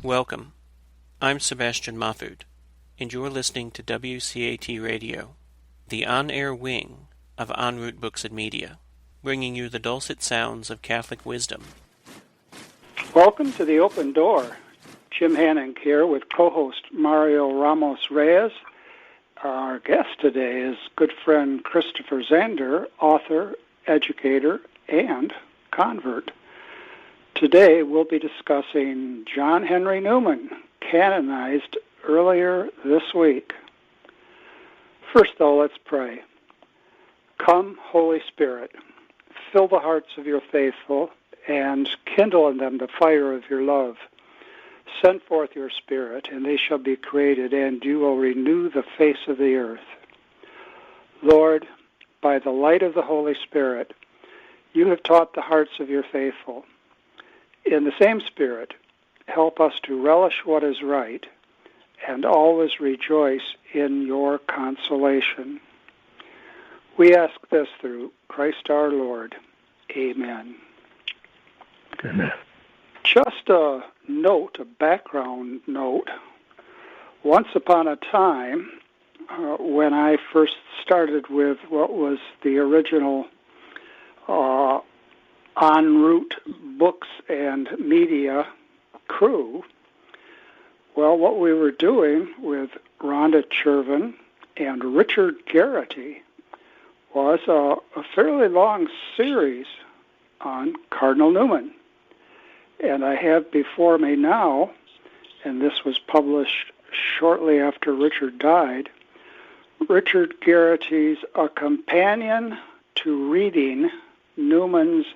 Welcome. I'm Sebastian Mahfood, and you're listening to WCAT Radio, the on-air wing of En Route Books and Media, bringing you the dulcet sounds of Catholic wisdom. Welcome to The Open Door. Jim Hanink here with co-host Mario Ramos-Reyes. Our guest today is good friend Christopher Zehnder, author, educator, and convert. Today we'll be discussing John Henry Newman, canonized earlier this week. First, though, let's pray. Come, Holy Spirit, fill the hearts of your faithful and kindle in them the fire of your love. Send forth your Spirit, and they shall be created, and you will renew the face of the earth. Lord, by the light of the Holy Spirit, you have taught the hearts of your faithful. In the same Spirit, help us to relish what is right and always rejoice in your consolation. We ask this through Christ our Lord. Amen. Amen. Just a note, a background note. Once upon a time, when I first started with what was the original En Route Books and Media crew, well, what we were doing with Rhonda Chervin and Richard Garrity was a fairly long series on Cardinal Newman. And I have before me now, and this was published shortly after Richard died, Richard Garrity's A Companion to Reading Newman's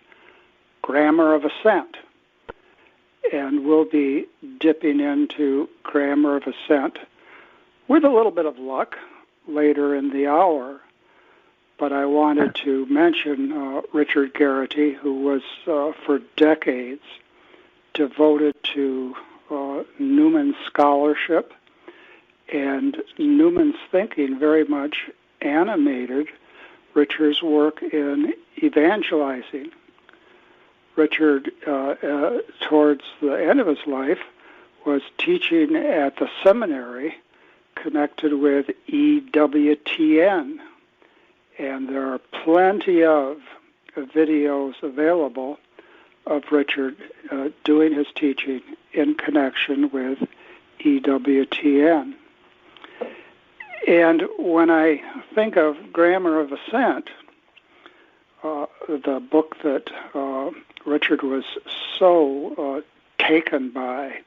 Grammar of Assent. And we'll be dipping into Grammar of Assent with a little bit of luck later in the hour. But I wanted to mention Richard Garrity, who was for decades devoted to Newman's scholarship, and Newman's thinking very much animated Richard's work in evangelizing. Richard, towards the end of his life, was teaching at the seminary connected with EWTN, and there are plenty of videos available of Richard doing his teaching in connection with EWTN. And when I think of Grammar of Assent, the book that Richard was so taken by,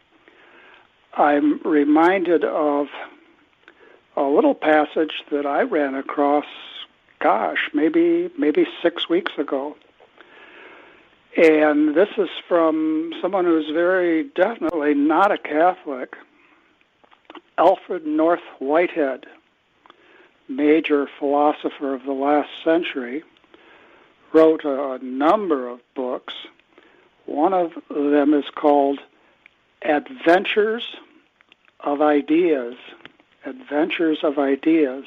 I'm reminded of a little passage that I ran across, maybe 6 weeks ago. And this is from someone who's very definitely not a Catholic, Alfred North Whitehead, major philosopher of the last century, wrote a number of books. One of them is called Adventures of Ideas. Adventures of Ideas.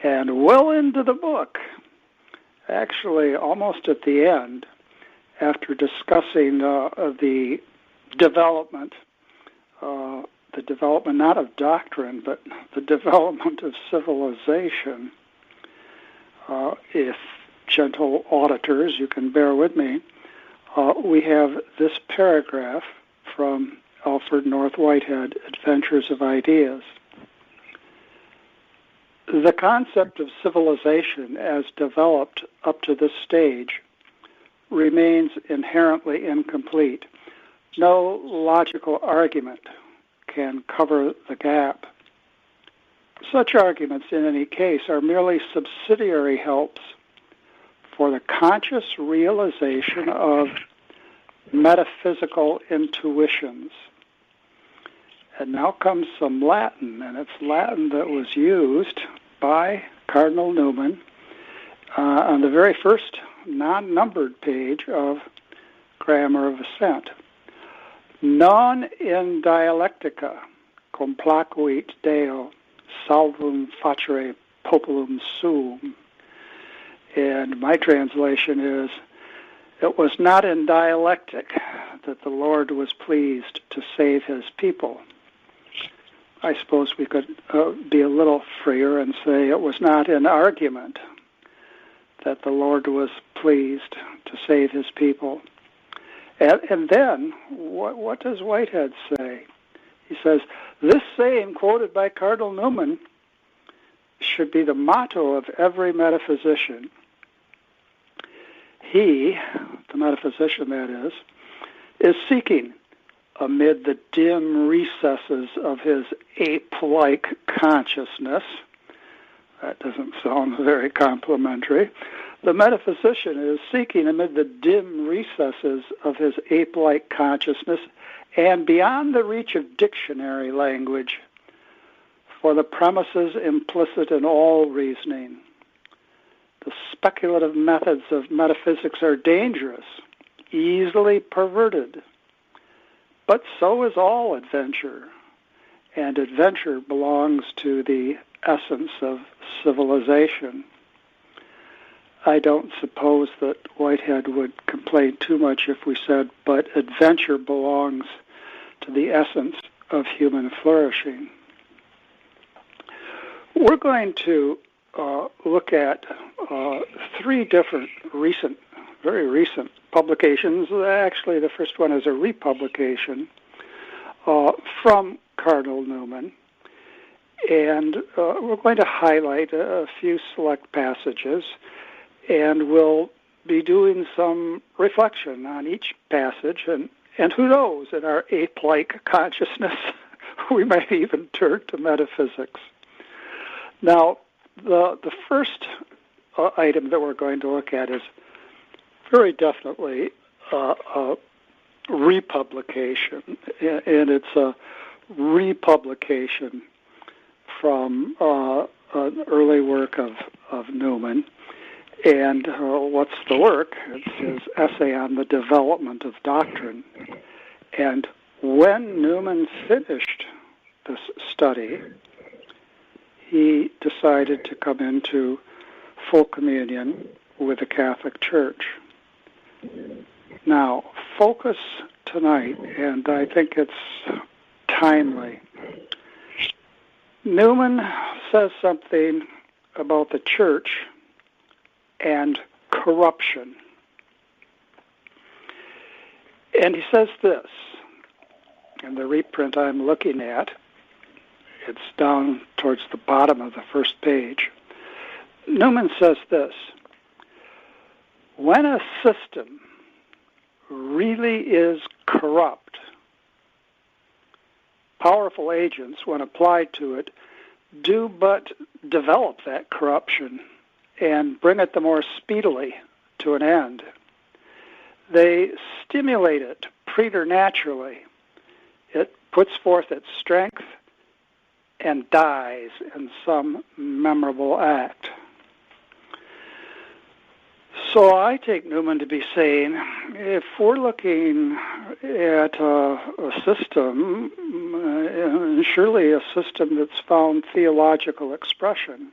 And well into the book, actually almost at the end, after discussing the development not of doctrine, but the development of civilization, if gentle auditors, you can bear with me, we have this paragraph from Alfred North Whitehead, Adventures of Ideas. The concept of civilization as developed up to this stage remains inherently incomplete. No logical argument can cover the gap. Such arguments, in any case, are merely subsidiary helps for the conscious realization of metaphysical intuitions. And now comes some Latin, and it's Latin that was used by Cardinal Newman on the very first non-numbered page of Grammar of Assent. Non in dialectica complacuit Deo salvum facere populum suum. And my translation is, It was not in dialectic that the Lord was pleased to save his people. I suppose we could be a little freer and say it was not in argument that the Lord was pleased to save his people. And then, what does Whitehead say? He says, this saying, quoted by Cardinal Newman, should be the motto of every metaphysician. He, the metaphysician that is seeking amid the dim recesses of his ape-like consciousness. That doesn't sound very complimentary. The metaphysician is seeking amid the dim recesses of his ape-like consciousness and beyond the reach of dictionary language for the premises implicit in all reasoning. The speculative methods of metaphysics are dangerous, easily perverted. But so is all adventure, and adventure belongs to the essence of civilization. I don't suppose that Whitehead would complain too much if we said, but adventure belongs to the essence of human flourishing. We're going to look at three different very recent publications. Actually, the first one is a republication from Cardinal Newman. And we're going to highlight a few select passages, and we'll be doing some reflection on each passage. And who knows, in our ape-like consciousness, we might even turn to metaphysics. Now, the first item that we're going to look at is very definitely a republication, and it's a republication from an early work of Newman. And what's the work? It's his essay on the development of doctrine. And when Newman finished this study, he decided to come into full communion with the Catholic Church. Now, focus tonight, and I think it's timely. Newman says something about the church and corruption. And he says this, in the reprint I'm looking at, it's down towards the bottom of the first page. Newman says this: when a system really is corrupt, powerful agents, when applied to it, do but develop that corruption and bring it the more speedily to an end. They stimulate it preternaturally. It puts forth its strength and dies in some memorable act. So I take Newman to be saying, if we're looking at a system, surely a system that's found theological expression,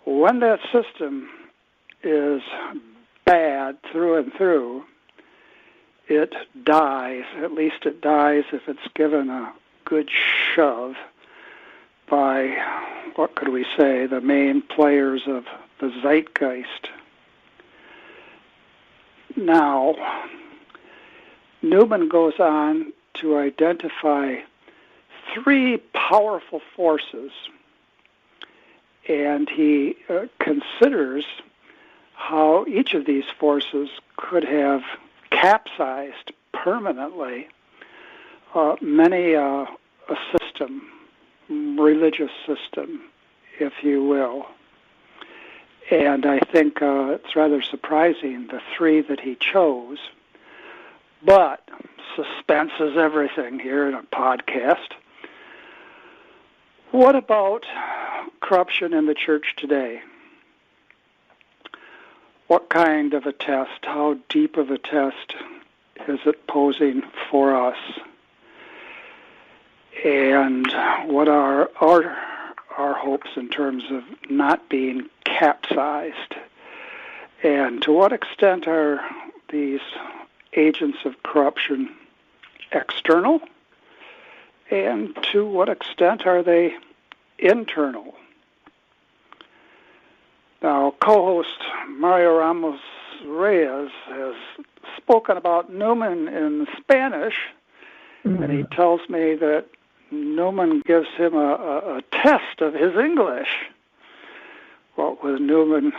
when that system is bad through and through, it dies. At least it dies if it's given a good shove by, what could we say, the main players of the zeitgeist. Now, Newman goes on to identify three powerful forces, and he considers how each of these forces could have capsized permanently many a system, religious system, if you will. And I think it's rather surprising, the three that he chose. But suspense is everything here in a podcast. What about corruption in the church today? What kind of a test, how deep of a test is it posing for us? And what are our hopes in terms of not being capsized? And to what extent are these agents of corruption external, and to what extent are they internal? Now, co-host Mario Ramos-Reyes has spoken about Newman in Spanish, and he tells me that Newman gives him a test of his English. What with Newman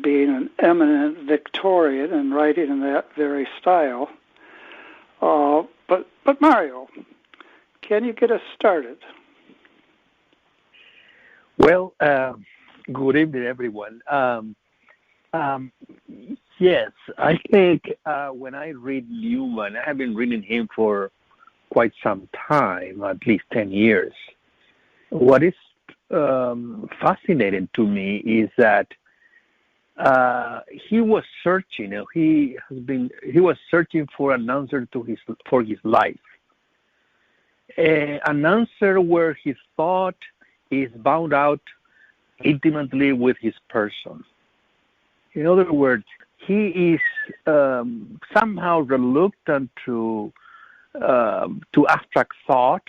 being an eminent Victorian and writing in that very style. But Mario, can you get us started? Well, good evening, everyone. Yes, I think when I read Newman, I have been reading him for quite some time, at least 10 years. What is fascinating to me is that he was searching. He was searching for an answer for his life, an answer where his thought is bound out intimately with his person. In other words, he is somehow reluctant to abstract thought,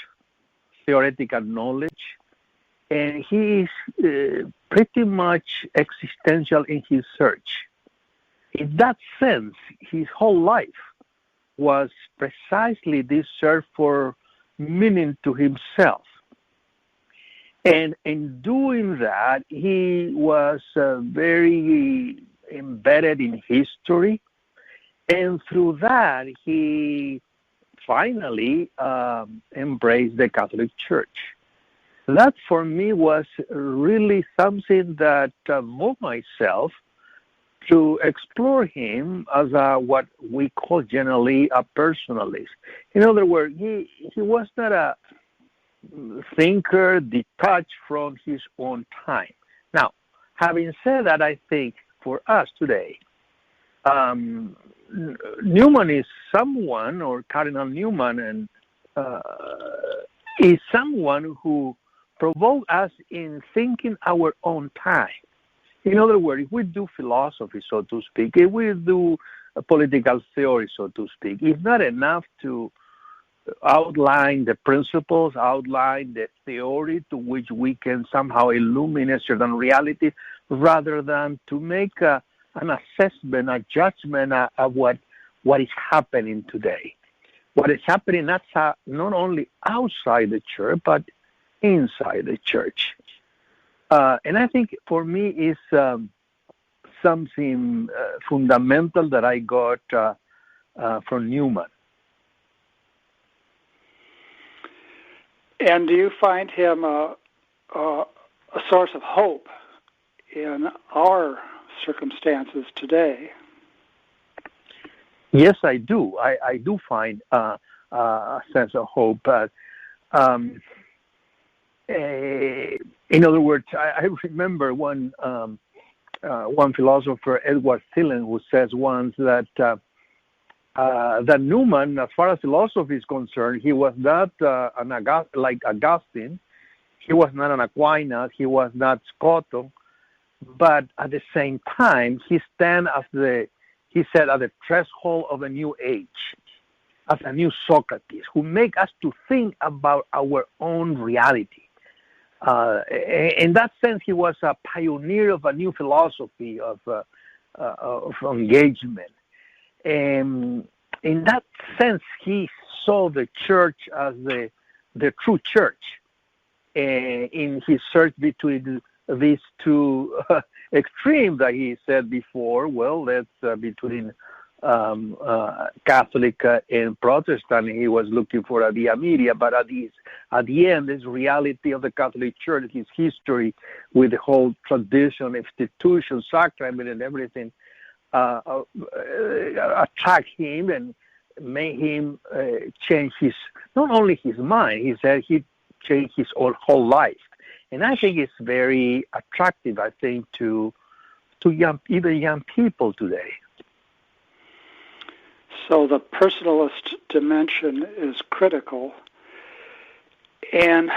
theoretical knowledge, and he is pretty much existential in his search. In that sense, his whole life was precisely this search for meaning to himself. And in doing that, he was very embedded in history, and through that, he finally embraced the Catholic Church. That, for me, was really something that moved myself to explore him as what we call generally a personalist. In other words, he was not a thinker detached from his own time. Now, having said that, I think for us today, Newman is someone, or Cardinal Newman, and is someone who provokes us in thinking our own time. In other words, if we do philosophy, so to speak, if we do political theory, so to speak, it's not enough to outline the principles, outline the theory to which we can somehow illuminate certain reality, rather than to make an assessment, a judgment of what is happening today. What is happening not only outside the church, but inside the church. And I think for me is something fundamental that I got from Newman. And do you find him a source of hope in our circumstances today? Yes, I do. I do find a sense of hope. But in other words, I remember one philosopher, Edward Thielen, who says once that Newman, as far as philosophy is concerned, he was not like Augustine. He was not an Aquinas. He was not Scoto. But at the same time, he stands at the threshold of a new age, as a new Socrates, who make us to think about our own reality. In that sense, he was a pioneer of a new philosophy of engagement. In that sense, he saw the church as the true church. In his search between these two extremes that he said before, well, that's between Catholic and Protestant. He was looking for a via media, but at the end, this reality of the Catholic Church, his history with the whole tradition, institution, sacrament, and everything, attract him and made him change not only his mind. He said he changed his whole life, and I think it's very attractive. I think to even young people today. So the personalist dimension is critical, and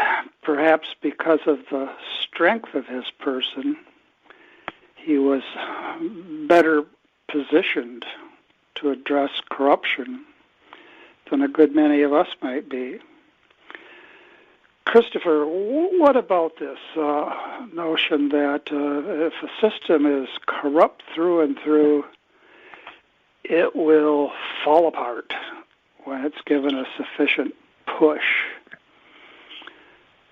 perhaps because of the strength of his person, he was better positioned to address corruption than a good many of us might be. Christopher, what about this notion that if a system is corrupt through and through, it will fall apart when it's given a sufficient push?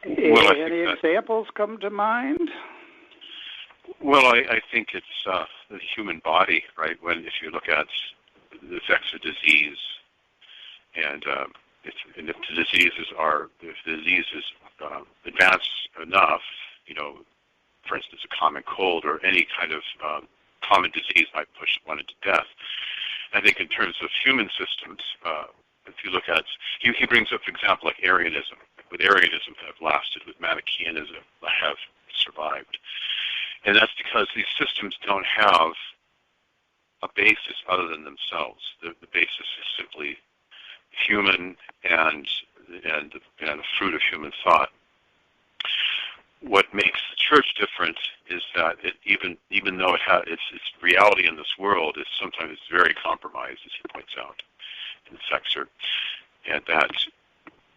Well, any examples come to mind? Well, I think it's the human body, right? If you look at the effects of disease, and if the disease is advanced enough, for instance, a common cold or any kind of common disease might push one into death. I think in terms of human systems, if you look at, he brings up, for example, like Arianism. With Arianism have lasted, with Manichaeanism have survived. And that's because these systems don't have a basis other than themselves. The basis is simply human and the fruit of human thought. What makes the church different is that it, even though its reality in this world is sometimes very compromised, as he points out in this excerpt, and that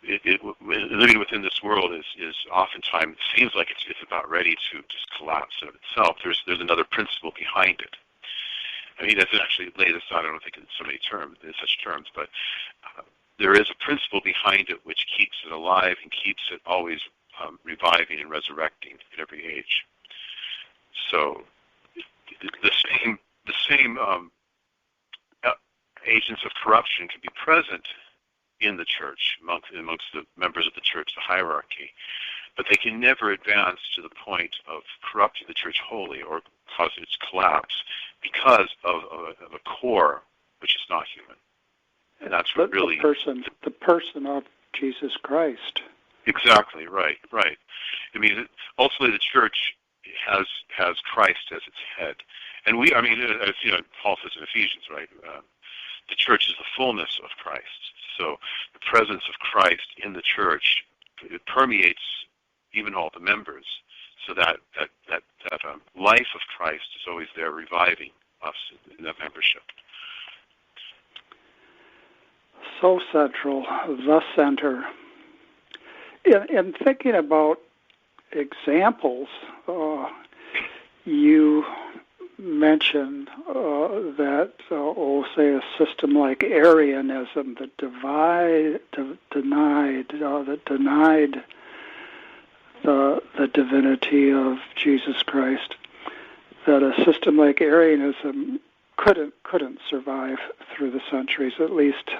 living within this world is oftentimes seems like it's about ready to just collapse in of itself. There's another principle behind it. I mean, he doesn't actually lay this out, I don't think, in such terms, but there is a principle behind it which keeps it alive and keeps it always reviving and resurrecting at every age. So the same agents of corruption can be present in the church, amongst the members of the church, the hierarchy, but they can never advance to the point of corrupting the church wholly or causing its collapse because of a core which is not human. And that's what really... The person of Jesus Christ. Exactly, right. I mean, ultimately the church has Christ as its head. And as Paul says in Ephesians, right, the church is the fullness of Christ. So the presence of Christ in the church, it permeates even all the members, so that life of Christ is always there reviving us in that membership. So central, the center. In thinking about examples, you mentioned that, say, a system like Arianism that denied the divinity of Jesus Christ, that a system like Arianism couldn't survive through the centuries, at least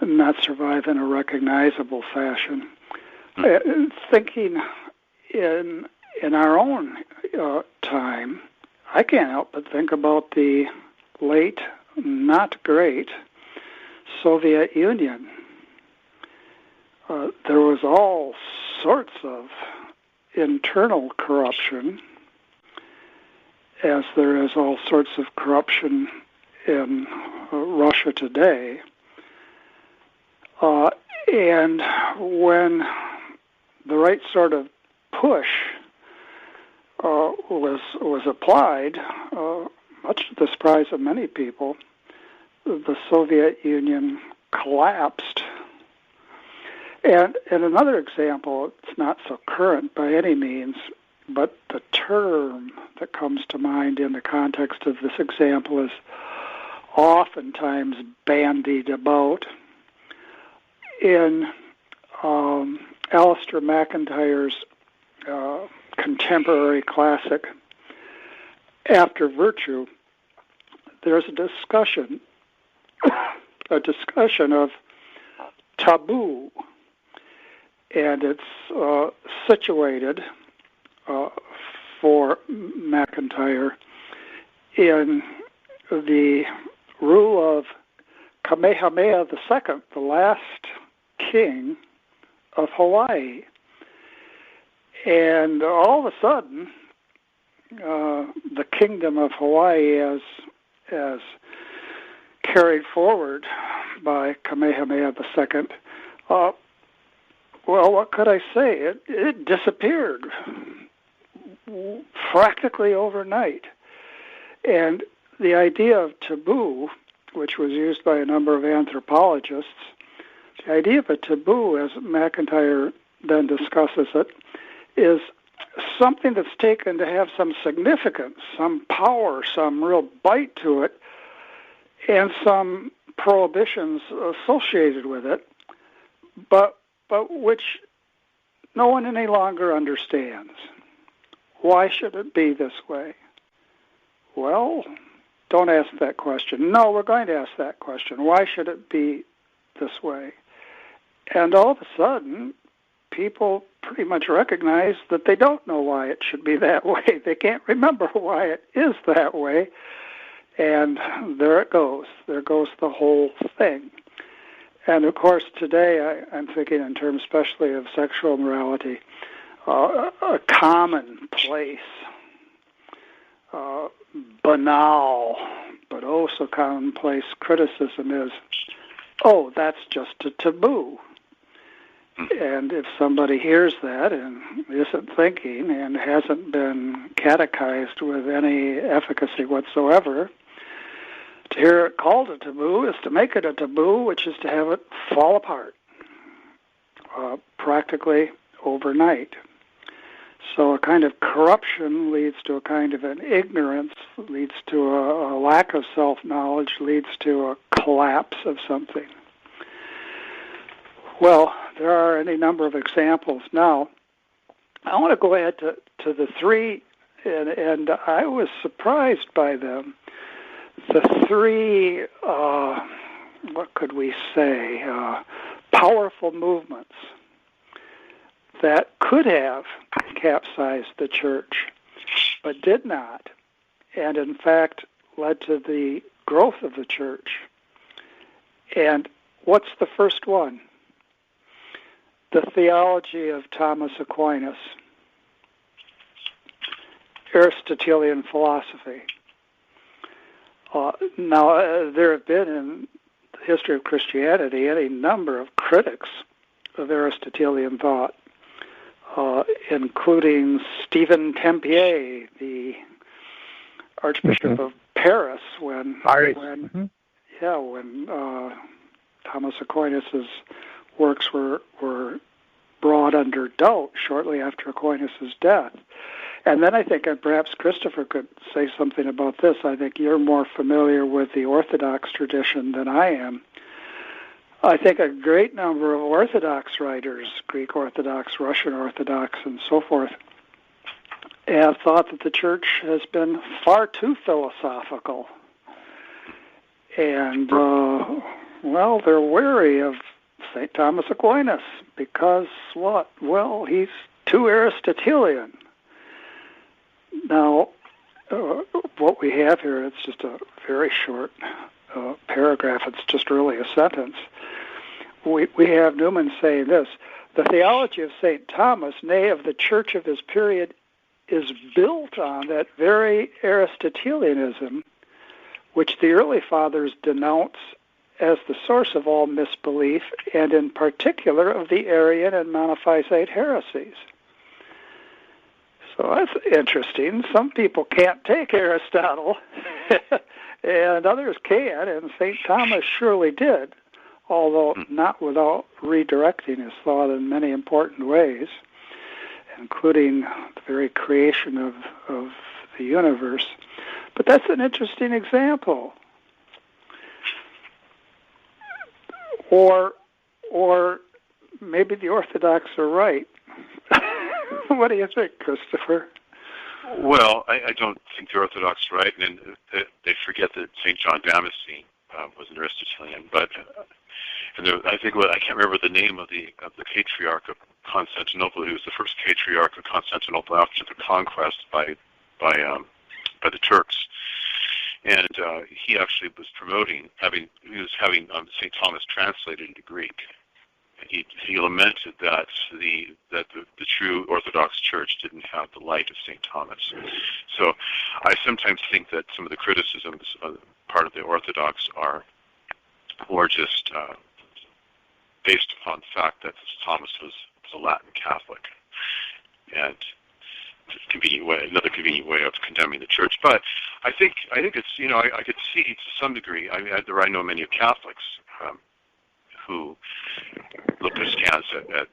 not survive in a recognizable fashion. Thinking in our own time, I can't help but think about the late, not great Soviet Union. There was all sorts of internal corruption, as there is all sorts of corruption in Russia today. And when the right sort of push was applied, much to the surprise of many people, the Soviet Union collapsed. And another example, it's not so current by any means, but the term that comes to mind in the context of this example is oftentimes bandied about. In Alistair McIntyre's contemporary classic, After Virtue, there's a discussion of taboo, and it's situated for McIntyre in the rule of Kamehameha II, the last king of Hawaii. And all of a sudden, the kingdom of Hawaii, as carried forward by Kamehameha II, well, what could I say? It disappeared practically overnight. And the idea of taboo which was used by a number of anthropologists. The idea of a taboo, as McIntyre then discusses it, is something that's taken to have some significance, some power, some real bite to it, and some prohibitions associated with it, but which no one any longer understands. Why should it be this way? Well, don't ask that question. No, we're going to ask that question. Why should it be this way? And all of a sudden, people pretty much recognize that they don't know why it should be that way. They can't remember why it is that way. And there it goes. There goes the whole thing. And of course, today I'm thinking in terms especially of sexual morality, a commonplace, banal, but oh so commonplace criticism is, oh, that's just a taboo. And if somebody hears that and isn't thinking and hasn't been catechized with any efficacy whatsoever, to hear it called a taboo is to make it a taboo, which is to have it fall apart practically overnight. So a kind of corruption leads to a kind of an ignorance, leads to a lack of self-knowledge, leads to a collapse of something. Well, there are any number of examples. Now, I want to go ahead to the three, and I was surprised by them. The three, what could we say, powerful movements that could have capsized the church, but did not, and in fact led to the growth of the church. And what's the first one? The theology of Thomas Aquinas, Aristotelian philosophy. Now, there have been in the history of Christianity any number of critics of Aristotelian thought, including Stephen Tempier, the Archbishop of Paris, when Thomas Aquinas' works were brought under doubt shortly after Aquinas' death. And then I think, and perhaps Christopher could say something about this, I think you're more familiar with the Orthodox tradition than I am. I think a great number of Orthodox writers, Greek Orthodox, Russian Orthodox, and so forth, have thought that the Church has been far too philosophical. And, well, they're wary of St. Thomas Aquinas because what? Well, he's too Aristotelian. Now, what we have here, it's just a very short paragraph. It's just really a sentence. We have Newman saying this: the theology of St. Thomas, nay, of the church of his period, is built on that very Aristotelianism which the early fathers denounce as the source of all misbelief, and in particular of the Arian and Monophysite heresies. So that's interesting. Some people can't take Aristotle, and others can, and St. Thomas surely did, although not without redirecting his thought in many important ways, including the very creation of the universe. But that's an interesting example. Or maybe the Orthodox are right. What do you think, Christopher? Well, I don't think the Orthodox are right, and they forget that St. John Damascene was an Aristotelian. But I think I can't remember the name of the Patriarch of Constantinople. He was the first Patriarch of Constantinople after the conquest by the Turks. And he actually was promoting having St. Thomas translated into Greek. And he lamented that the true Orthodox Church didn't have the light of St. Thomas. So I sometimes think that some of the criticisms of part of the Orthodox are more just based upon the fact that Thomas was a Latin Catholic, and another convenient way of condemning the church. But I think it's, I could see to some degree. I know many Catholics who look askance at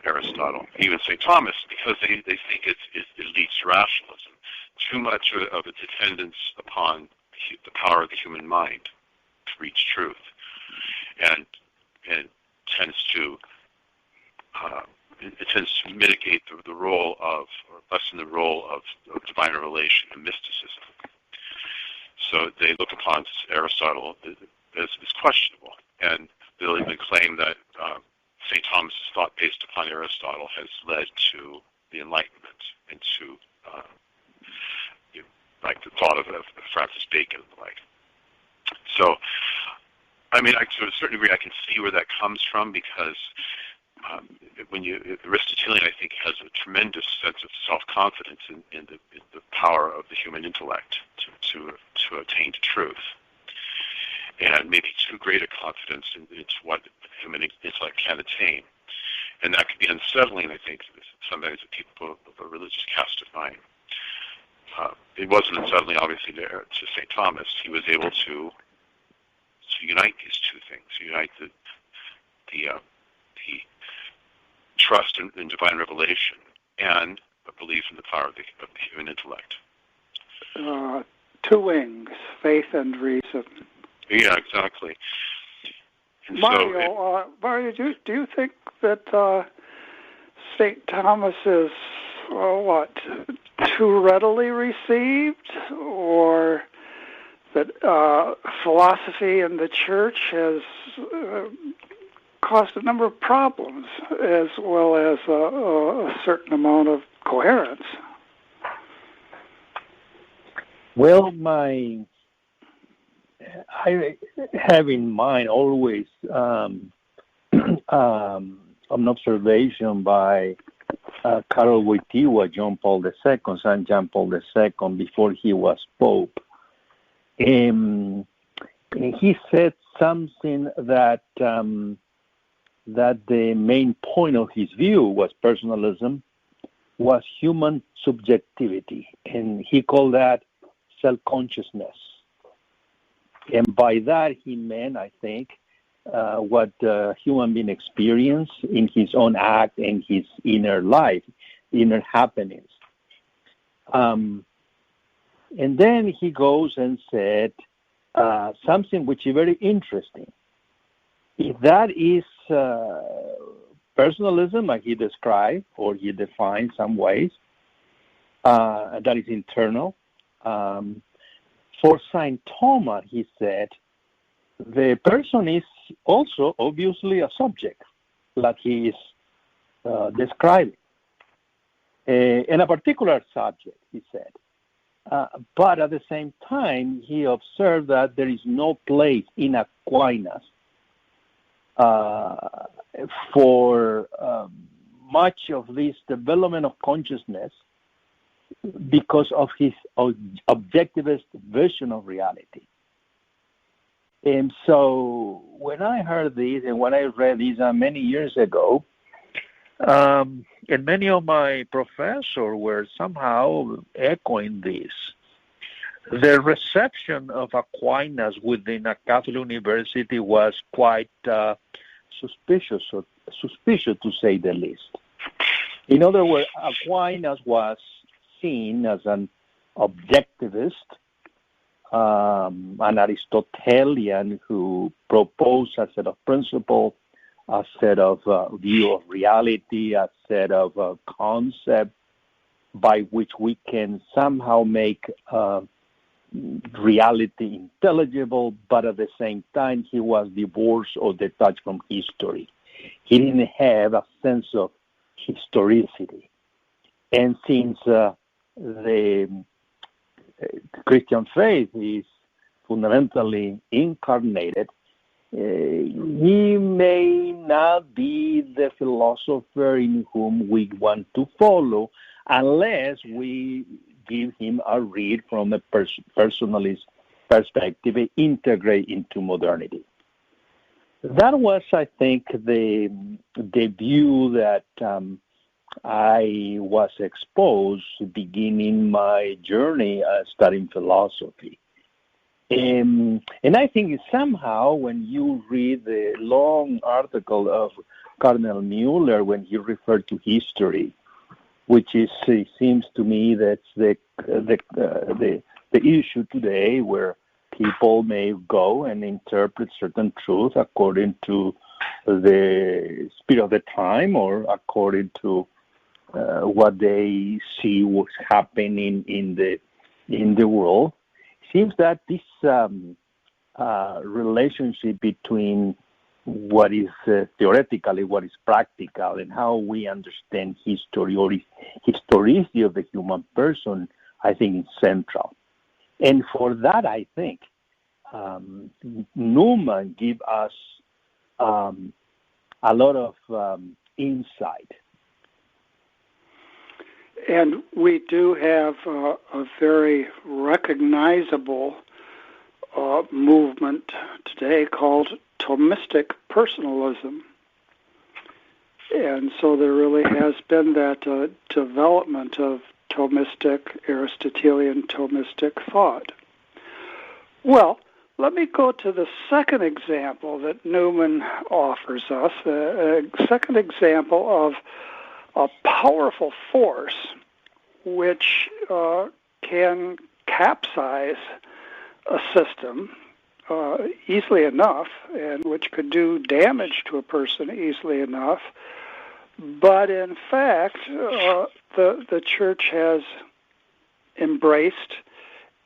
Aristotle, even St. Thomas, because they think it leads to rationalism. Too much of its dependence upon the power of the human mind to reach truth, and tends to mitigate the role of, or lessen the role of divine revelation and mysticism. So they look upon Aristotle as questionable, and they'll even claim that St. Thomas's thought based upon Aristotle has led to the Enlightenment and to like the thought of Francis Bacon and the like. So, I mean, to a certain degree, I can see where that comes from, because Aristotelian, I think, has a tremendous sense of self-confidence in the power of the human intellect to attain to truth, and maybe too great a confidence into what the human intellect can attain, and that can be unsettling, I think, sometimes to people of a religious cast of mind. It wasn't unsettling, obviously, to St. Thomas. He was able to unite these two things, unite the trust in divine revelation and a belief in the power of the human intellect. Two wings, faith and reason. Yeah, exactly. And Mario, do you think that St. Thomas is too readily received, or that philosophy in the church has caused a number of problems, as well as a certain amount of coherence? Well, I have in mind always an observation by Karol Wojtyła, John Paul II, St. John Paul II, before he was Pope. And he said something that the main point of his view was personalism, was human subjectivity, and he called that self-consciousness. And by that he meant, I think, what human being experience in his own act and his inner life, inner happenings. And then he goes and said something which is very interesting. If that is personalism, like he described, or he defined some ways, that is internal. For St. Thomas, he said, the person is also obviously a subject, like he is describing. And a particular subject, he said. But at the same time, he observed that there is no place in Aquinas for much of this development of consciousness because of his objectivist vision of reality. And so when I heard this and when I read this many years ago, and many of my professors were somehow echoing this, the reception of Aquinas within a Catholic university was quite suspicious to say the least. In other words, Aquinas was seen as an objectivist, an Aristotelian who proposed a set of principles, a set of view of reality, a set of concepts by which we can somehow make reality intelligible, but at the same time he was divorced or detached from history. He didn't have a sense of historicity. And since the Christian faith is fundamentally incarnated, he may not be the philosopher in whom we want to follow unless we give him a read from a personalist perspective and integrate into modernity. That was, I think, the view that I was exposed beginning my journey studying philosophy. And I think somehow when you read the long article of Cardinal Mueller when he referred to history, which is it seems to me that's the issue today, where people may go and interpret certain truth according to the spirit of the time or according to what they see what's happening in the world. It seems that this relationship between what is theoretically, what is practical, and how we understand history or historicity of the human person, I think is central. And for that, I think Newman gives us a lot of insight. And we do have a very recognizable movement today called Thomistic personalism. And so there really has been that development of Thomistic, Aristotelian Thomistic thought. Well, let me go to the second example that Newman offers us, a second example of a powerful force which can capsize a system easily enough, and which could do damage to a person easily enough. But in fact, the church has embraced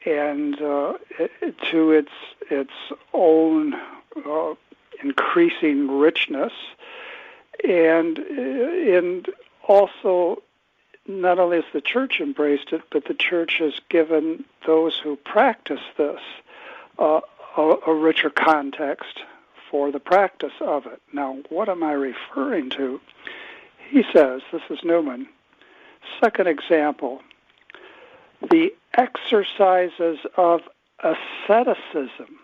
and to its own increasing richness, and also not only has the church embraced it, but the church has given those who practice this a richer context for the practice of it. Now, what am I referring to? He says, this is Newman, second example, the exercises of asceticism,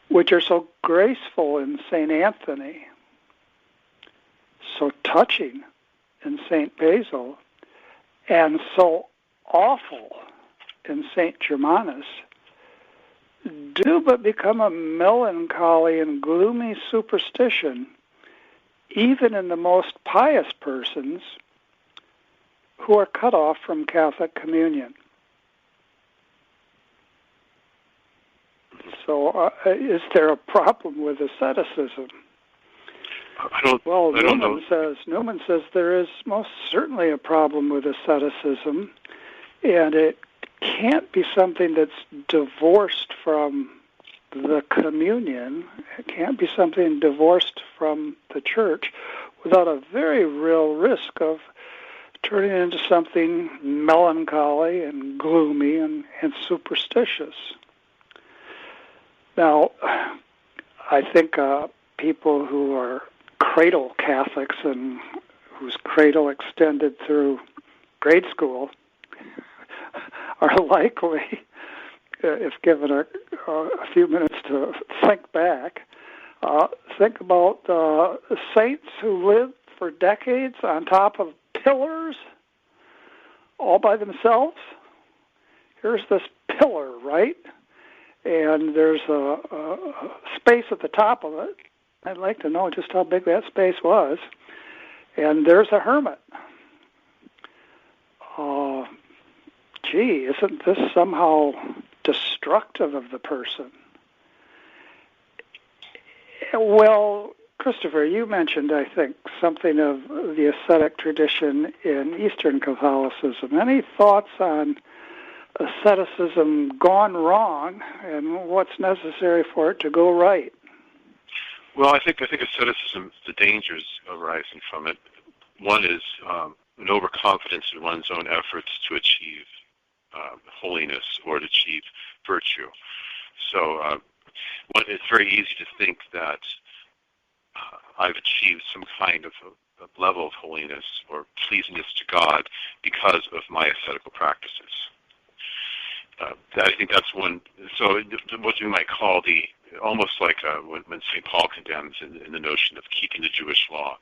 which are so graceful in St. Anthony, so touching in St. Basil, and so awful in St. Germanus, do but become a melancholy and gloomy superstition even in the most pious persons who are cut off from Catholic communion. So is there a problem with asceticism? Newman says there is most certainly a problem with asceticism, and it can't be something that's divorced from the communion. It can't be something divorced from the church without a very real risk of turning into something melancholy and gloomy and superstitious. Now, I think people who are cradle Catholics and whose cradle extended through grade school are likely, if given a few minutes to think back, think about saints who lived for decades on top of pillars all by themselves. Here's this pillar, right? And there's a space at the top of it. I'd like to know just how big that space was. And there's a hermit. Isn't this somehow destructive of the person? Well, Christopher, you mentioned, I think, something of the ascetic tradition in Eastern Catholicism. Any thoughts on asceticism gone wrong and what's necessary for it to go right? Well, I think asceticism, the dangers arising from it. One is an overconfidence in one's own efforts to achieve holiness or to achieve virtue. So it's very easy to think that I've achieved some kind of a level of holiness or pleasingness to God because of my ascetical practices. I think that's one. So what we might call the almost like when St. Paul condemns in the notion of keeping the Jewish law,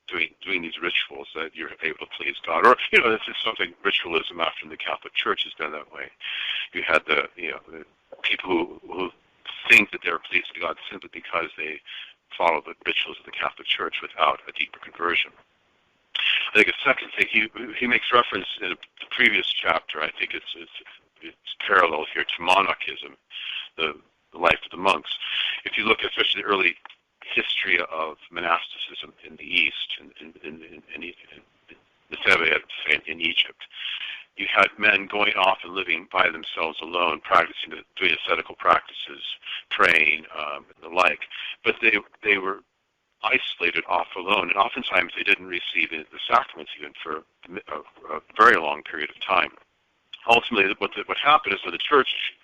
doing these rituals that you're able to please God, or this is something ritualism after the Catholic Church has done that way. You had the people who think that they're pleasing God simply because they follow the rituals of the Catholic Church without a deeper conversion. I think a second thing he makes reference in the previous chapter. I think it's parallel here to monachism, the life of the monks. If you look at especially the early history of monasticism in the East, in the Thebaid in Egypt, you had men going off and living by themselves alone, doing ascetical practices, praying, and the like. But they were isolated off alone, and oftentimes they didn't receive the sacraments even for a very long period of time. Ultimately, what happened is when the church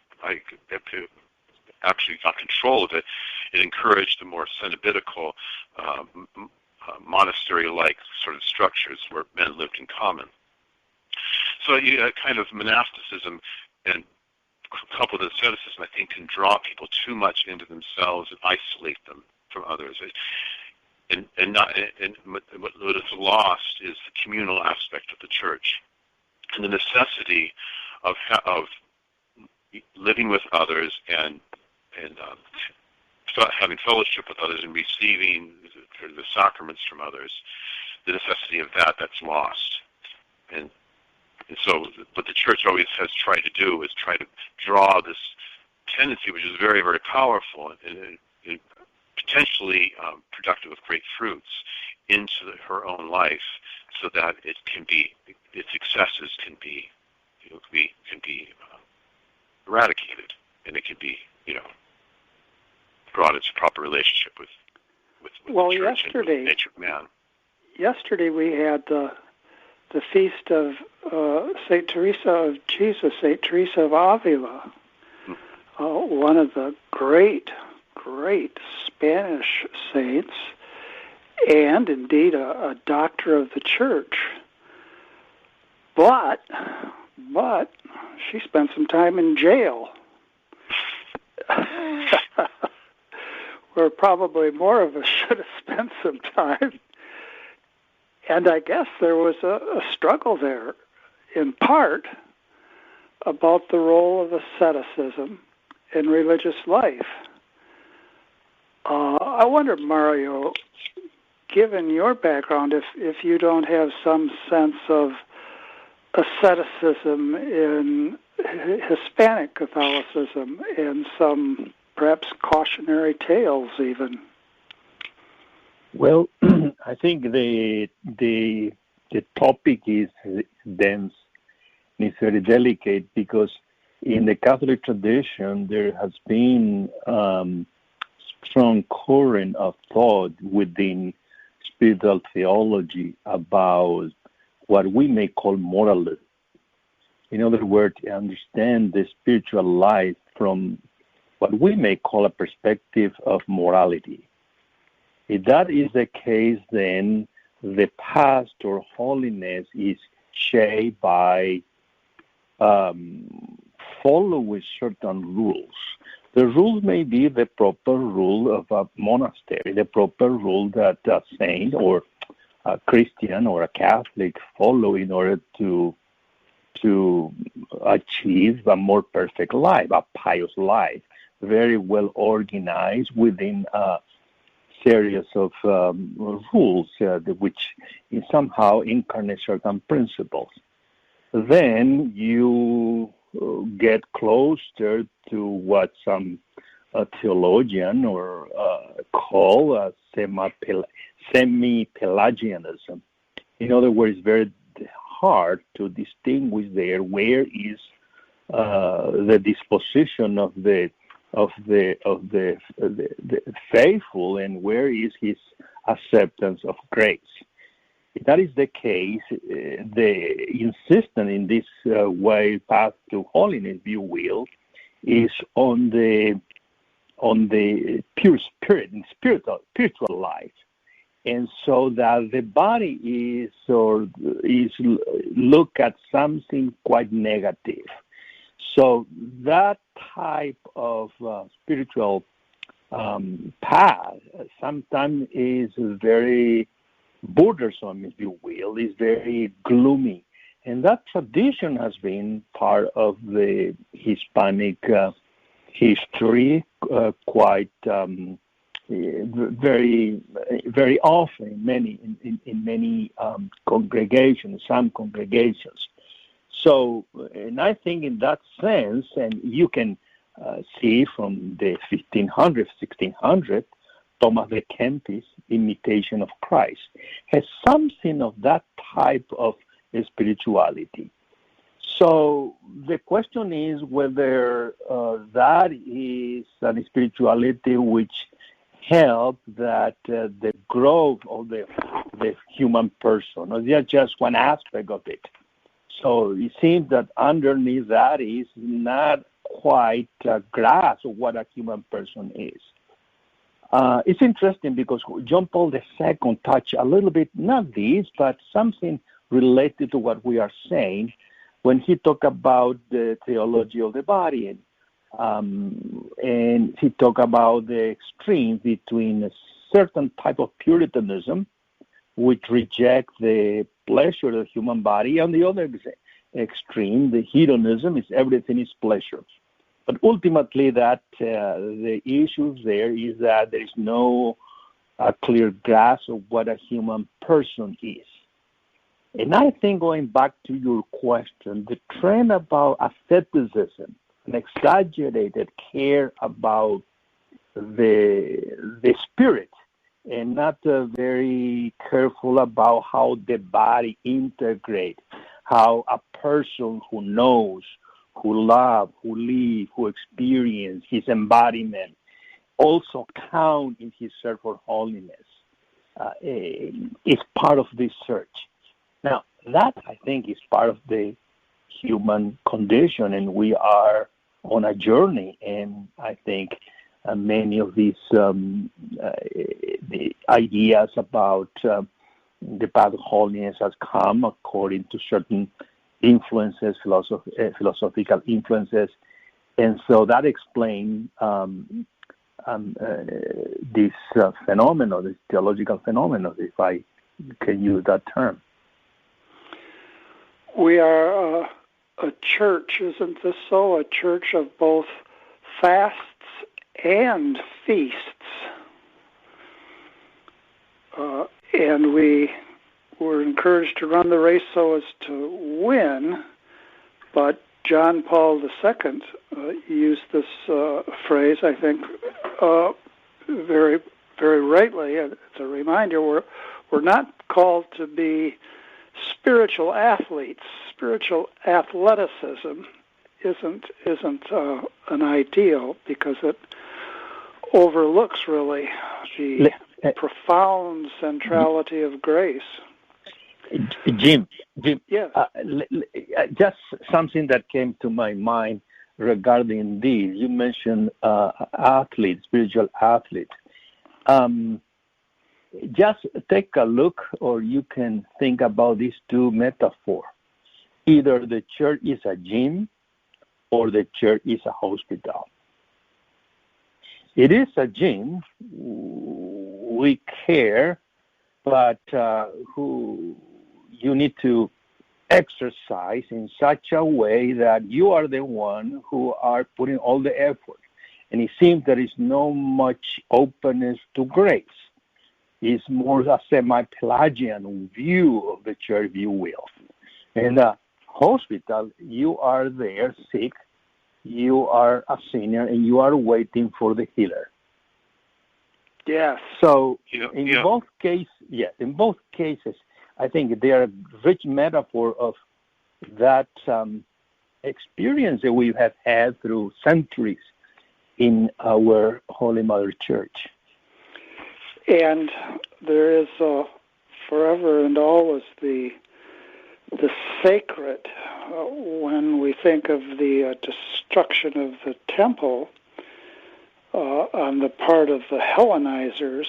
actually got control of it, it encouraged the more cenobitical, monastery-like sort of structures where men lived in common. So you kind of monasticism and coupled with asceticism, I think, can draw people too much into themselves and isolate them from others. And what is lost is the communal aspect of the church and the necessity of living with others and having fellowship with others and receiving the sacraments from others. The necessity of that's lost. And so what the church always has tried to do is try to draw this tendency, which is very, very powerful and potentially productive of great fruits, into her own life, so that its excesses can be eradicated, and it can be brought into proper relationship with the church and with the nature of man. Yesterday we had the feast of St. Teresa of Jesus, St. Teresa of Avila, one of the great Spanish saints, and indeed a doctor of the church. But she spent some time in jail, where probably more of us should have spent some time. And I guess there was a struggle there, in part, about the role of asceticism in religious life. I wonder, Mario, given your background, if you don't have some sense of asceticism in Hispanic Catholicism and some perhaps cautionary tales even. Well, I think the topic is dense and it's very delicate, because in the Catholic tradition there has been strong current of thought within spiritual theology about what we may call moralism. In other words, understand the spiritual life from what we may call a perspective of morality. If that is the case, then the path toward holiness is shaped by following certain rules. The rules may be the proper rule of a monastery, the proper rule that a saint or a Christian or a Catholic follow in order to achieve a more perfect life, a pious life, very well organized within a series of rules which somehow incarnate certain principles. Then you get closer to what some theologian or call semi-Pelagianism. In other words, very hard to distinguish there where is the disposition of the faithful and where is his acceptance of grace. If that is the case, the insistence in this way path to holiness, if you will, is on the pure spirit and spiritual life, and so that the body is look at something quite negative. So that type of spiritual path sometimes is very burdensome, if you will, is very gloomy. And that tradition has been part of the Hispanic history quite very, very often, in many congregations, some congregations. So, and I think in that sense, and you can see from the 1500s, 1600s, Thomas de Kempis' Imitation of Christ has something of that type of spirituality. So the question is whether that is a spirituality which helps that the growth of the human person, or just one aspect of it. So it seems that underneath that is not quite a grasp of what a human person is. It's interesting because John Paul II touched a little bit, not this, but something related to what we are saying when he talked about the theology of the body. And he talked about the extreme between a certain type of Puritanism, which rejects the pleasure of the human body, and the other extreme, the hedonism, is everything is pleasure. But ultimately, that the issue there is that there is no clear grasp of what a human person is. And I think, going back to your question, the trend about asceticism, an exaggerated care about the spirit, and not very careful about how the body integrates, how a person who knows, who loves, who lives, who experiences his embodiment, also count in his search for holiness, is part of this search. Now, that, I think, is part of the human condition, and we are on a journey, and I think many of these the ideas about the path of holiness has come according to certain influences, philosophical influences, and so that explains this phenomenon, this theological phenomenon, if I can use that term. We are a church, isn't this so? A church of both fasts and feasts. And we were encouraged to run the race so as to win, but John Paul II used this phrase, I think, very, very rightly. It's a reminder we're not called to be spiritual athletes. Spiritual athleticism isn't an ideal because it overlooks really the profound centrality of grace. Jim, yes. Just something that came to my mind regarding these. You mentioned athletes, spiritual athletes. Just take a look, or you can think about these two metaphors. Either the church is a gym or the church is a hospital. It is a gym. We care, but who you need to exercise in such a way that you are the one who are putting all the effort. And it seems there is no much openness to grace. It's more a semi-Pelagian view of the church, if you will. In the hospital, you are there sick, you are a sinner, and you are waiting for the healer. Yes. So in both cases, I think they are a rich metaphor of that experience that we have had through centuries in our Holy Mother Church. And there is forever and always the sacred. When we think of the destruction of the temple on the part of the Hellenizers,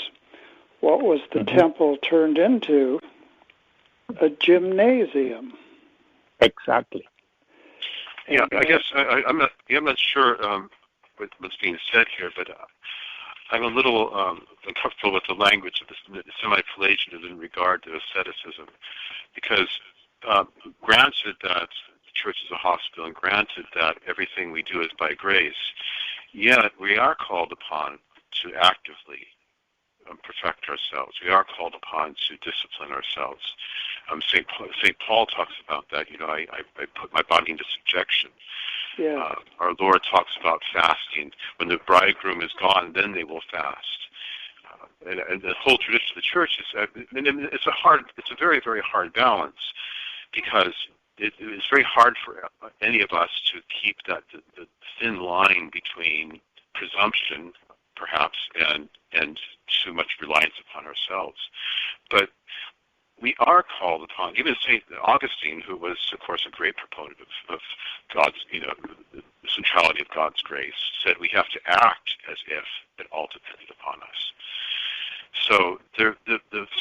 what was the temple turned into? A gymnasium. Exactly. Yeah, I guess I'm not sure what's being said here, but I'm a little uncomfortable with the language of this semi-Pelagianism in regard to asceticism, because granted that the church is a hospital, and granted that everything we do is by grace, yet we are called upon to actively perfect ourselves. We are called upon to discipline ourselves. St. Paul talks about that. I put my body into subjection. Yeah. Our Lord talks about fasting. When the bridegroom is gone, then they will fast. And the whole tradition of the church is, it's a very, very hard balance, because it's very hard for any of us to keep the thin line between presumption, perhaps, and too much reliance upon ourselves. But we are called upon, even St. Augustine, who was, of course, a great proponent of God's, the centrality of God's grace, said we have to act as if it all depended upon us. So the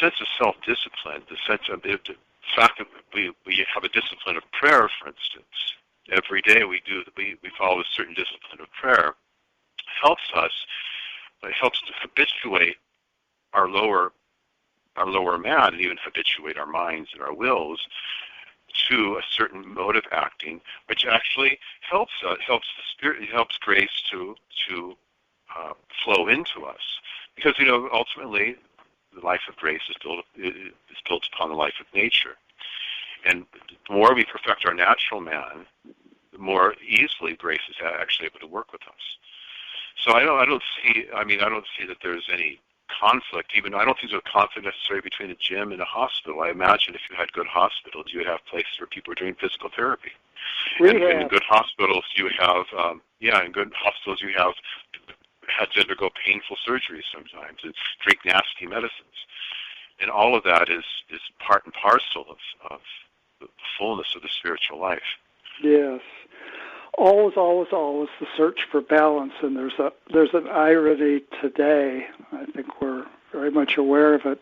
sense of self-discipline, the sense of the fact that we have a discipline of prayer, for instance, every day we follow a certain discipline of prayer, helps us. It helps to habituate our lower man, and even habituate our minds and our wills to a certain mode of acting, which actually helps us, helps the Spirit, helps grace to flow into us. Because ultimately, the life of grace is built upon the life of nature, and the more we perfect our natural man, the more easily grace is actually able to work with us. So I don't see that there's any conflict. Even I don't think there's a conflict necessarily between a gym and a hospital. I imagine if you had good hospitals, you would have places where people are doing physical therapy. And in good hospitals, you have had to undergo painful surgeries sometimes and drink nasty medicines. And all of that is part and parcel of the fullness of the spiritual life. Yes. Always the search for balance, and there's an irony today. I think we're very much aware of it.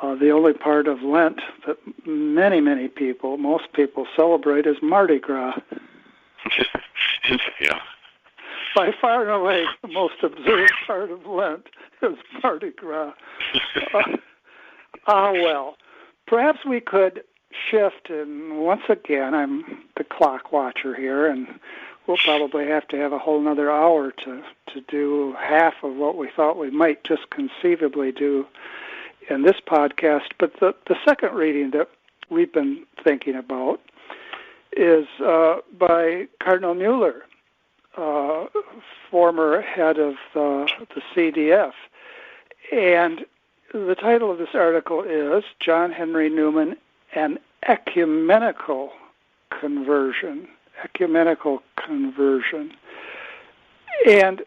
The only part of Lent that many people, most people celebrate is Mardi Gras. Yeah. By far and away, the most observed part of Lent is Mardi Gras. Well, perhaps we could shift, and once again, I'm the clock watcher here, and we'll probably have to have a whole another hour to do half of what we thought we might just conceivably do in this podcast. But the second reading that we've been thinking about is by Cardinal Mueller, former head of the CDF. And the title of this article is John Henry Newman, An Ecumenical Conversion. And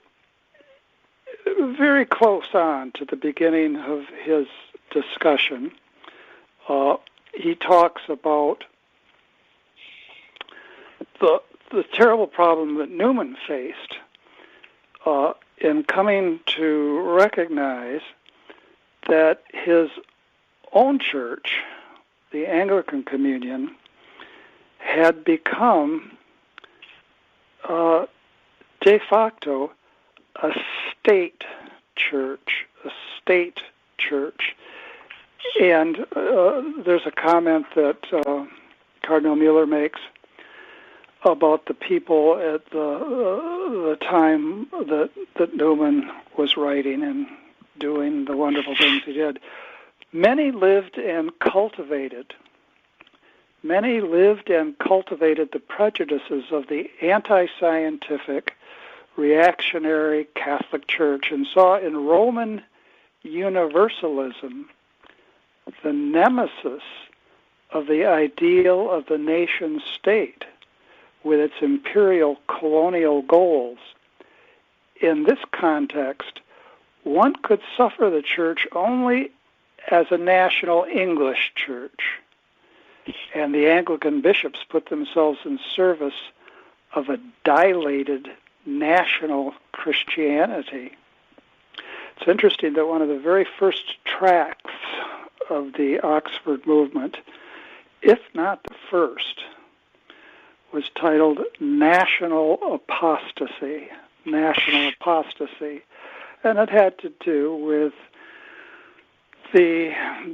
very close on to the beginning of his discussion, he talks about the terrible problem that Newman faced in coming to recognize that his own church, the Anglican Communion, had become de facto a state church. And there's a comment that Cardinal Mueller makes about the people at the time that Newman was writing and doing the wonderful things he did. Many lived and cultivated the prejudices of the anti-scientific, reactionary Catholic Church and saw in Roman universalism the nemesis of the ideal of the nation state with its imperial colonial goals. In this context, one could suffer the church only as a national English church, and the Anglican bishops put themselves in service of a dilated national Christianity. It's interesting that one of the very first tracts of the Oxford movement, if not the first, was titled National Apostasy. and it had to do with the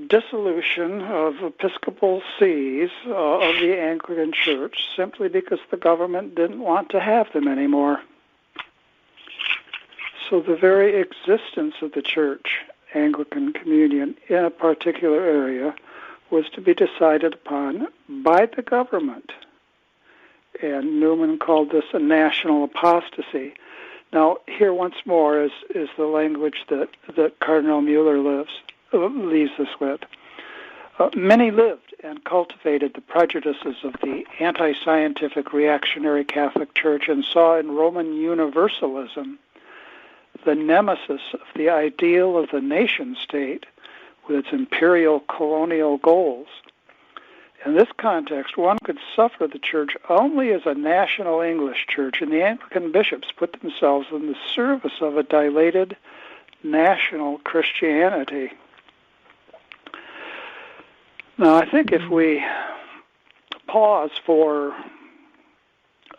dissolution of episcopal sees of the Anglican Church simply because the government didn't want to have them anymore. So the very existence of the church, Anglican communion, in a particular area was to be decided upon by the government. And Newman called this a national apostasy. Now, here once more is the language that Cardinal Mueller leaves us with. Many lived and cultivated the prejudices of the anti-scientific reactionary Catholic Church and saw in Roman universalism the nemesis of the ideal of the nation-state with its imperial colonial goals. In this context, one could suffer the church only as a national English church, and the Anglican bishops put themselves in the service of a dilated national Christianity. Now, I think if we pause for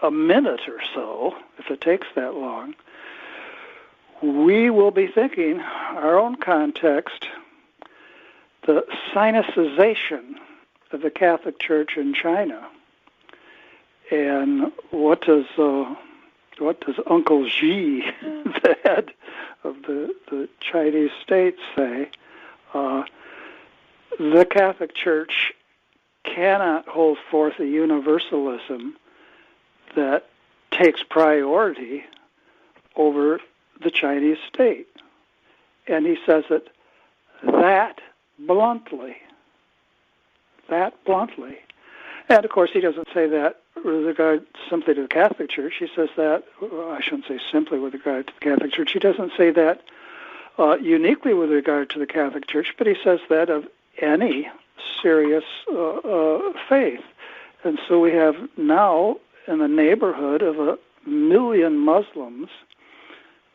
a minute or so, if it takes that long, we will be thinking our own context, the Sinicization of the Catholic Church in China, and what does Uncle Xi, the head of the Chinese state, say? The Catholic Church cannot hold forth a universalism that takes priority over the Chinese state. And he says it that bluntly. And of course, he doesn't say that with regard simply to the Catholic Church. He says that, I shouldn't say simply with regard to the Catholic Church. He doesn't say that uniquely with regard to the Catholic Church, but he says that of any serious faith. And so we have now in the neighborhood of 1 million Muslims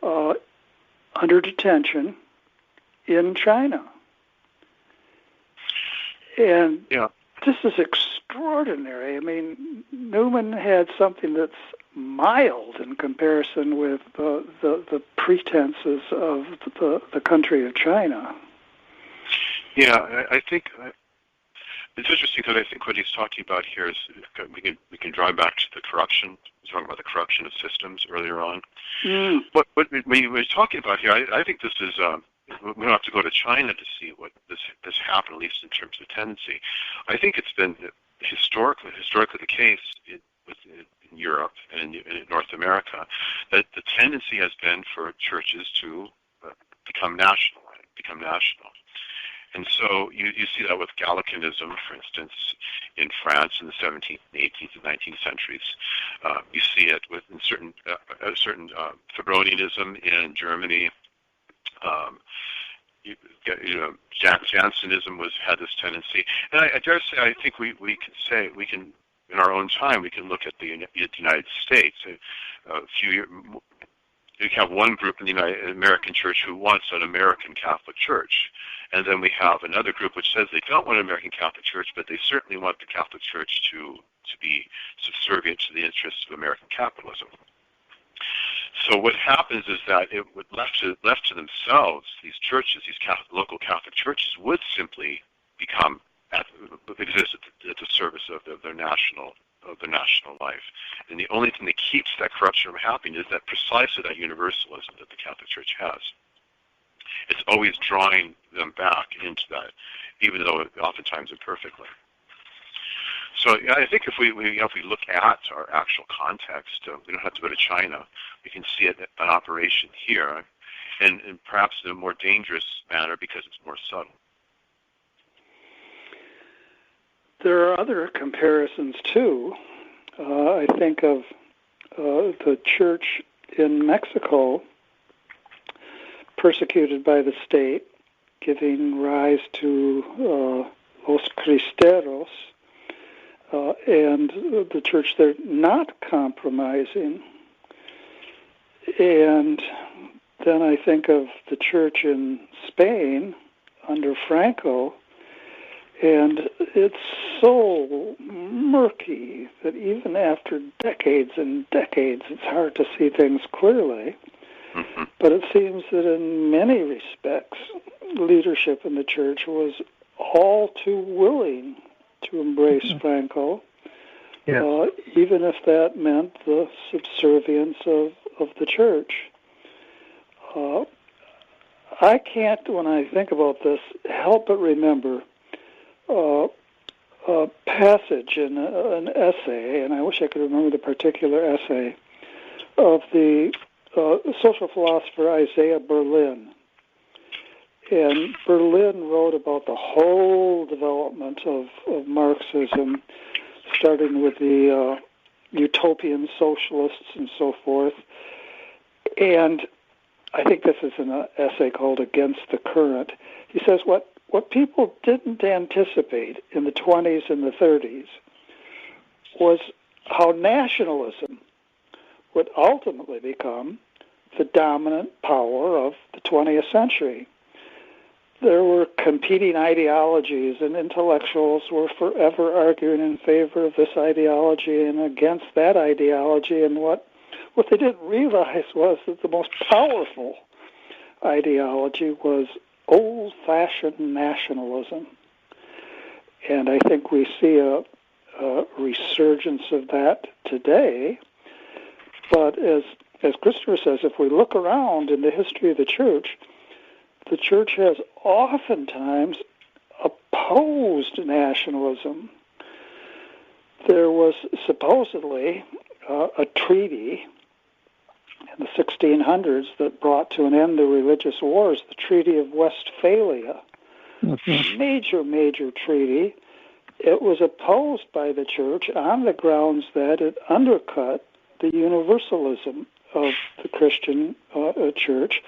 under detention in China. And this is extraordinary. I mean, Newman had something that's mild in comparison with the pretenses of the country of China. Yeah, I think it's interesting because I think what he's talking about here is we can drive back to the corruption. He's talking about the corruption of systems earlier on. What we're talking about here, I think this is. We don't have to go to China to see what this happened, at least in terms of tendency. I think it's been historically the case in Europe and in North America that the tendency has been for churches to become national. And so you see that with Gallicanism, for instance, in France in the 17th, 18th, and 19th centuries. You see it with certain Febronianism in Germany. Jansenism had this tendency, and I dare say I think we can in our own time we can look at the United States. You have one group in the American Church who wants an American Catholic Church, and then we have another group which says they don't want an American Catholic Church, but they certainly want the Catholic Church to be subservient to the interests of American capitalism. So what happens is that it would left to themselves, these churches, these local Catholic churches, would simply exist at the service of their national life. And the only thing that keeps that corruption from happening is that precisely that universalism that the Catholic Church has. It's always drawing them back into that, even though oftentimes imperfectly. So I think if we look at our actual context, we don't have to go to China. We can see it in operation here, and perhaps in a more dangerous manner because it's more subtle. There are other comparisons too. I think of the church in Mexico, persecuted by the state, giving rise to Los Cristeros, and the church there not compromising. And then I think of the church in Spain under Franco, and it's so murky that even after decades and decades, it's hard to see things clearly. Mm-hmm. But it seems that in many respects, leadership in the church was all too willing to embrace Franco, even if that meant the subservience of the church. I can't, when I think about this, help but remember a passage in an essay, and I wish I could remember the particular essay, of the social philosopher Isaiah Berlin. And Berlin wrote about the whole development of Marxism, starting with the utopian socialists and so forth. And I think this is an essay called Against the Current. He says what people didn't anticipate in the 20s and the 30s was how nationalism would ultimately become the dominant power of the 20th century. There were competing ideologies, and intellectuals were forever arguing in favor of this ideology and against that ideology. And what they didn't realize was that the most powerful ideology was old-fashioned nationalism. And I think we see a resurgence of that today. But as Christopher says, if we look around in the history of the church has oftentimes opposed nationalism. There was supposedly a treaty in the 1600s that brought to an end the religious wars, the Treaty of Westphalia. Major treaty. It was opposed by the church on the grounds that it undercut the universalism of the Christian church.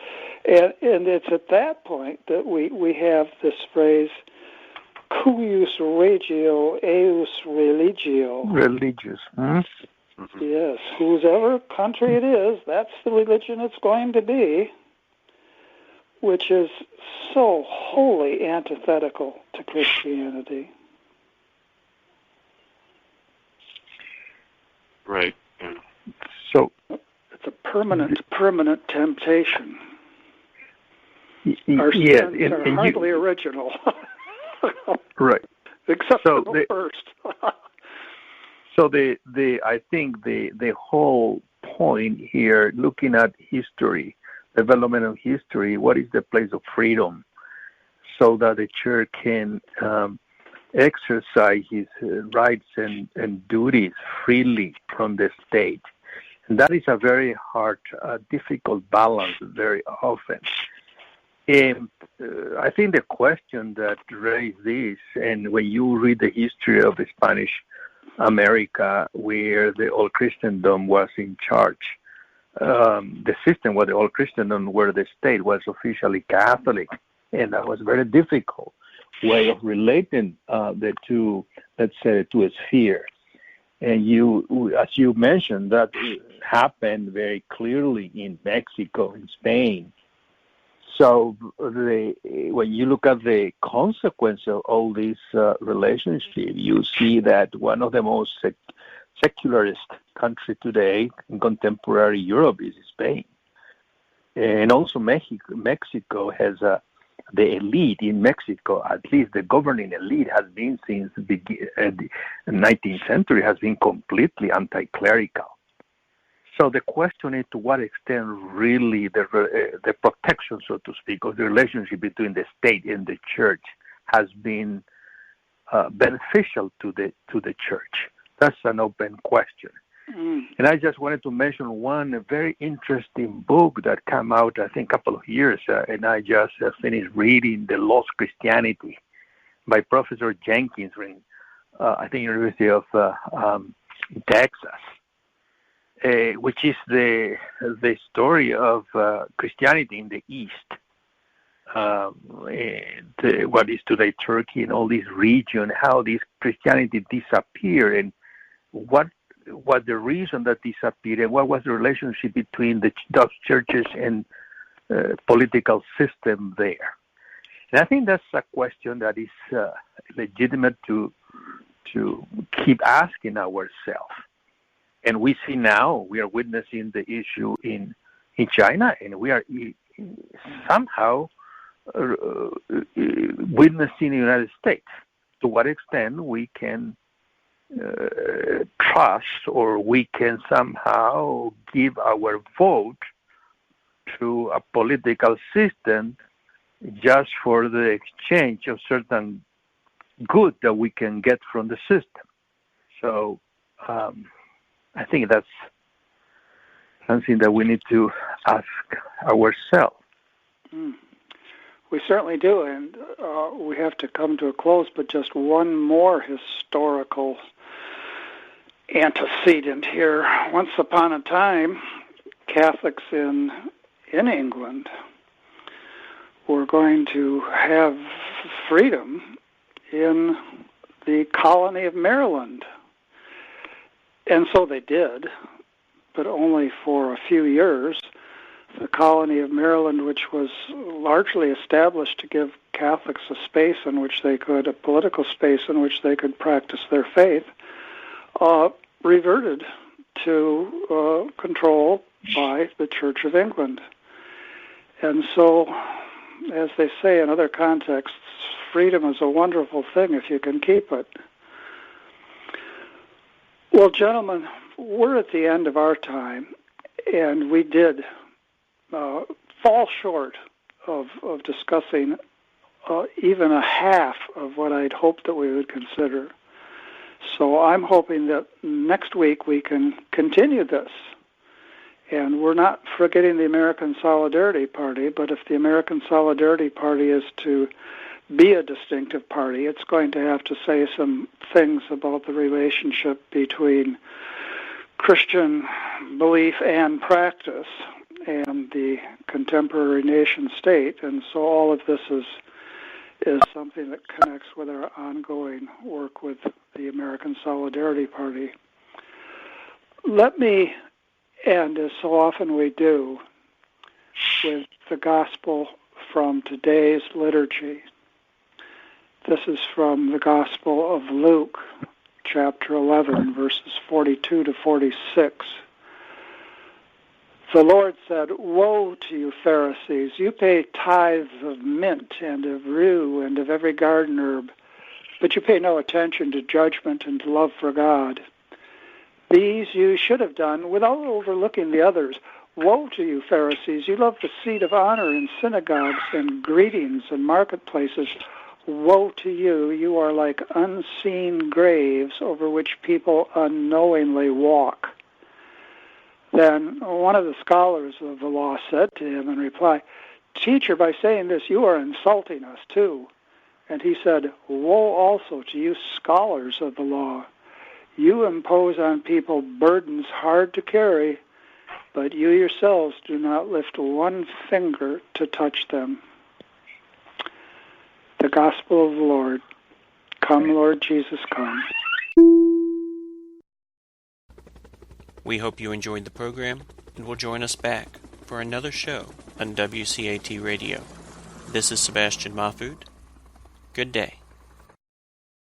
And it's at that point that we have this phrase, cuius regio eius religio. Religious. Yes, whosever country it is, that's the religion it's going to be, which is so wholly antithetical to Christianity. Right. Yeah. So it's a permanent temptation. Our yes, sins are hardly original. Right. Except for the first. So I think the whole point here, looking at history, development of history, what is the place of freedom, so that the church can exercise his rights and duties freely from the state. And that is a very hard, difficult balance very often. And I think the question that raised this, and when you read the history of the Spanish America, where the old Christendom was in charge, the system where the old Christendom, where the state was officially Catholic, and that was very difficult way of relating the two, let's say, to a sphere. And as you mentioned, that happened very clearly in Mexico, in Spain. So when you look at the consequence of all this relationship, you see that one of the most secularist countries today in contemporary Europe is Spain. And also Mexico has the elite in Mexico, at least the governing elite, has been since the 19th century, has been completely anti-clerical. So the question is to what extent really the protection, so to speak, of the relationship between the state and the church has been beneficial to the church. That's an open question. And I just wanted to mention one very interesting book that came out, I think, a couple of years, and I just finished reading The Lost Christianity by Professor Jenkins from, I think, University of Texas. Which is the story of Christianity in the East, what is today Turkey and all this region, how this Christianity disappeared, and what the reason that disappeared, and what was the relationship between those churches and political system there. And I think that's a question that is legitimate to keep asking ourselves. And we see now, we are witnessing the issue in in China, and we are somehow witnessing the United States. To what extent we can trust, or we can somehow give our vote to a political system just for the exchange of certain good that we can get from the system. So I think that's something that we need to ask ourselves. We certainly do, and we have to come to a close, but just one more historical antecedent here. Once upon a time, Catholics in England were going to have freedom in the colony of Maryland. And so they did, but only for a few years. The colony of Maryland, which was largely established to give Catholics a space in which they could, a political space in which they could practice their faith, reverted to control by the Church of England. And so, as they say in other contexts, freedom is a wonderful thing if you can keep it. Well, gentlemen, we're at the end of our time, and we did fall short of discussing even a half of what I'd hoped that we would consider. So I'm hoping that next week we can continue this. And we're not forgetting the American Solidarity Party, but if the American Solidarity Party is to be a distinctive party, it's going to have to say some things about the relationship between Christian belief and practice and the contemporary nation state. And so all of this is something that connects with our ongoing work with the American Solidarity Party. Let me end, as so often we do, with the gospel from today's liturgy. This is from the Gospel of Luke, chapter 11, verses 42 to 46. The Lord said, "Woe to you, Pharisees! You pay tithes of mint and of rue and of every garden herb, but you pay no attention to judgment and to love for God. These you should have done without overlooking the others. Woe to you, Pharisees! You love the seat of honor in synagogues and greetings in marketplaces. Woe to you! You are like unseen graves over which people unknowingly walk." Then one of the scholars of the law said to him in reply, "Teacher, by saying this, you are insulting us too." And he said, "Woe also to you, scholars of the law! You impose on people burdens hard to carry, but you yourselves do not lift one finger to touch them." The Gospel of the Lord. Come, Lord Jesus, come. We hope you enjoyed the program and will join us back for another show on WCAT Radio. This is Sebastian Mahfood. Good day.